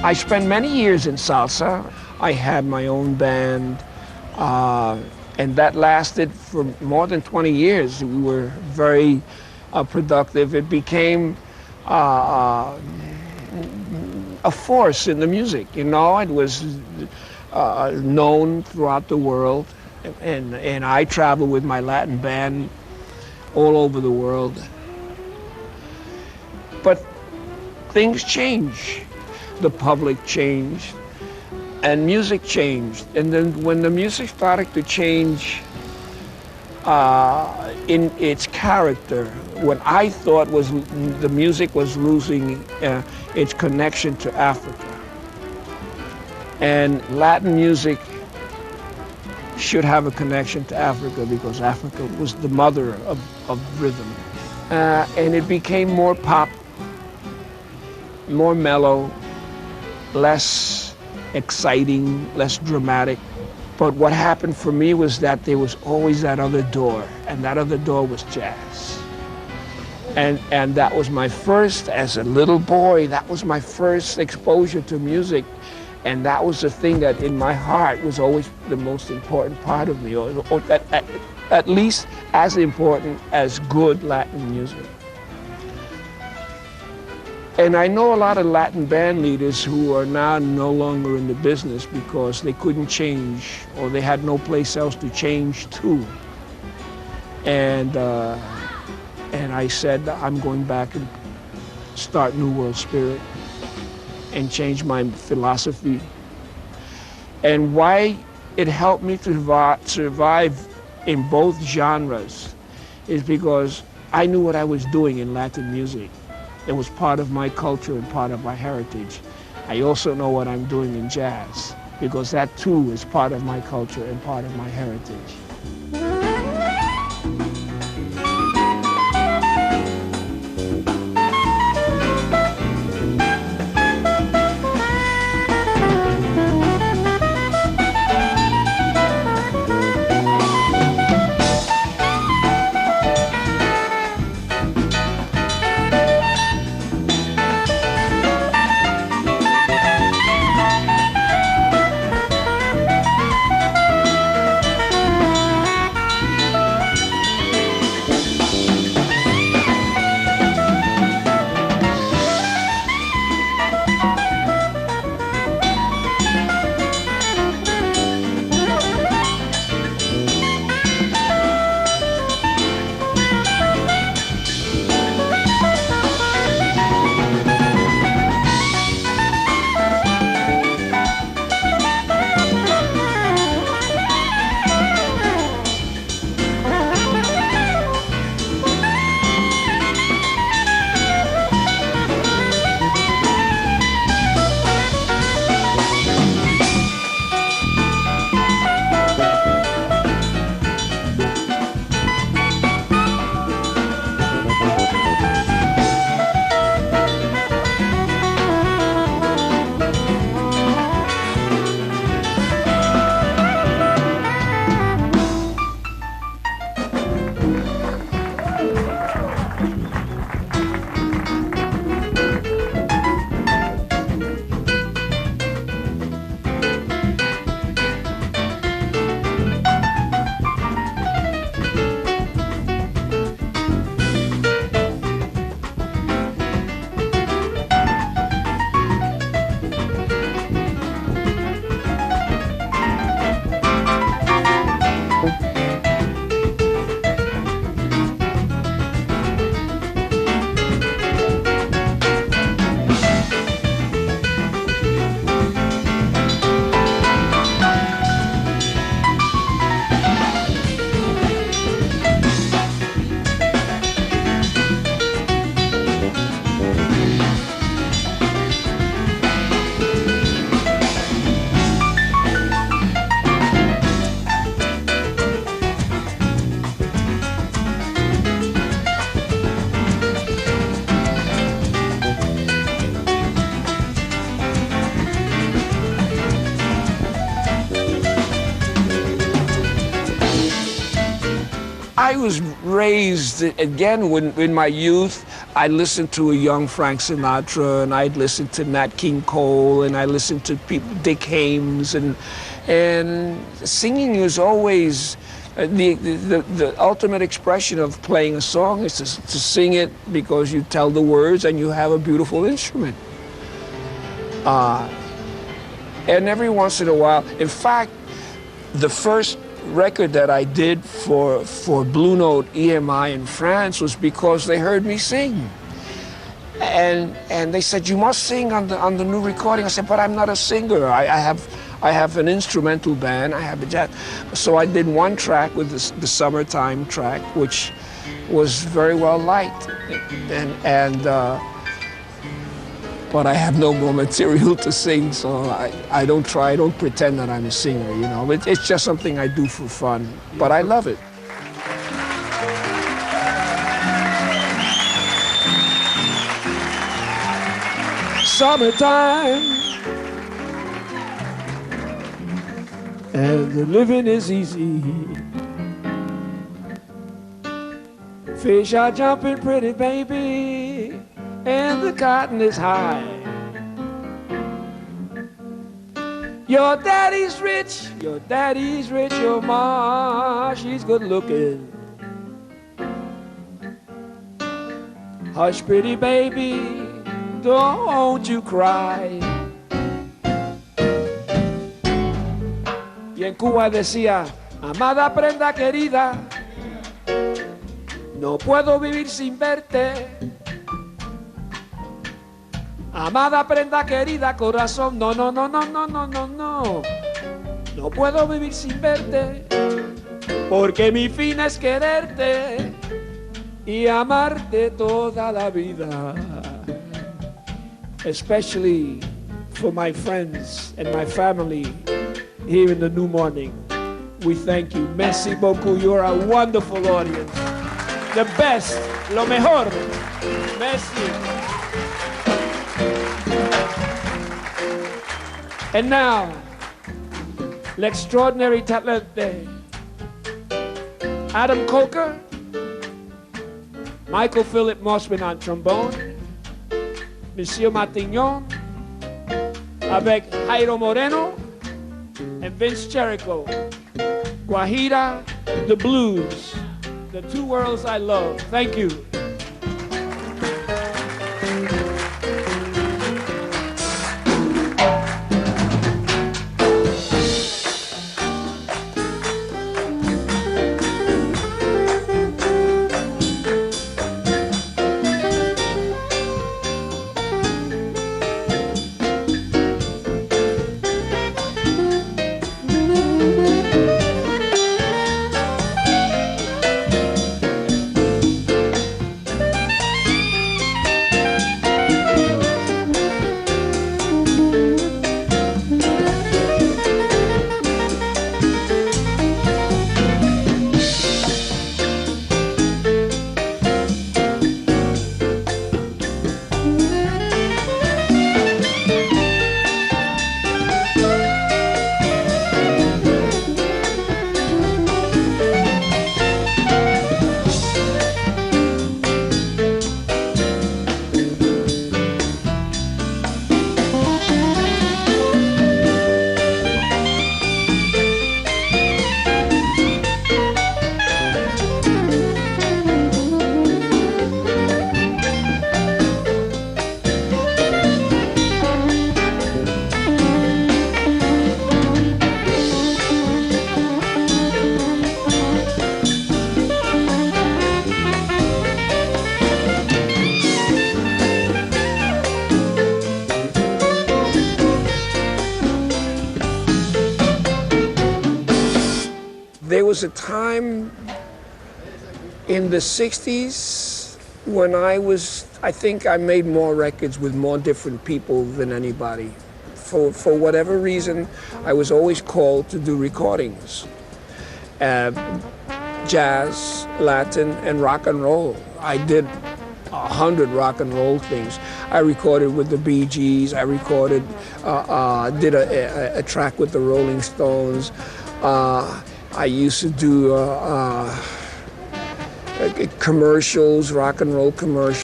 I spent many years in salsa. I had my own band, and that lasted for more than 20 years. We were very productive. It became a force in the music, you know. It was known throughout the world, and I traveled with my Latin band all over the world. But things change. The public changed, and music changed. And then when the music started to change in its character, what I thought was the music was losing its connection to Africa. And Latin music should have a connection to Africa because Africa was the mother of rhythm. And it became more pop, more mellow, less exciting, less dramatic. But what happened for me was that there was always that other door, and that other door was jazz. And that was my first, as a little boy, that was my first exposure to music. And that was the thing that in my heart was always the most important part of me, or at least as important as good Latin music. And I know a lot of Latin band leaders who are now no longer in the business because they couldn't change or they had no place else to change to. And I said, I'm going back and start New World Spirit and change my philosophy. And why it helped me to survive in both genres is because I knew what I was doing in Latin music. It was part of my culture and part of my heritage. I also know what I'm doing in jazz because that too is part of my culture and part of my heritage. I was raised, again, in my youth, I listened to a young Frank Sinatra, and I'd listen to Nat King Cole, and I listened to people, Dick Haymes, and singing is always the ultimate expression of playing a song is to sing it because you tell the words and you have a beautiful instrument. And every once in a while, in fact, the first record that I did for Blue Note EMI in France was because they heard me sing. And they said, you must sing on the new recording. I said, but I'm not a singer. I have an instrumental band, I have a jazz. So I did one track with the Summertime track, which was very well liked. But I have no more material to sing, so I don't pretend that I'm a singer, you know. It's just something I do for fun, but I love it. Summertime, and the living is easy. Fish are jumping pretty, baby, and the cotton is high. Your daddy's rich, your ma, she's good looking. Hush, pretty baby, don't you cry. Y en Cuba decía, amada prenda querida, no puedo vivir sin verte. Amada prenda querida, corazón, no, no, no, no, no, no, no, no. No puedo vivir sin verte, porque mi fin es quererte y amarte toda la vida. Especially for my friends and my family here in the New Morning. We thank you. Merci beaucoup. You are a wonderful audience. The best, lo mejor. Merci. And now, l'extraordinary talente Adam Coker, Michael Philip Mossman on trombone, Monsieur Matignon, avec Jairo Moreno, and Vince Cherico. Guajira, the blues, the two worlds I love. Thank you. There was a time in the 60s when I think I made more records with more different people than anybody. For whatever reason, I was always called to do recordings. Jazz, Latin, and rock and roll. I did 100 rock and roll things. I recorded with the Bee Gees. I recorded, did a track with the Rolling Stones. I used to do commercials, rock and roll commercials.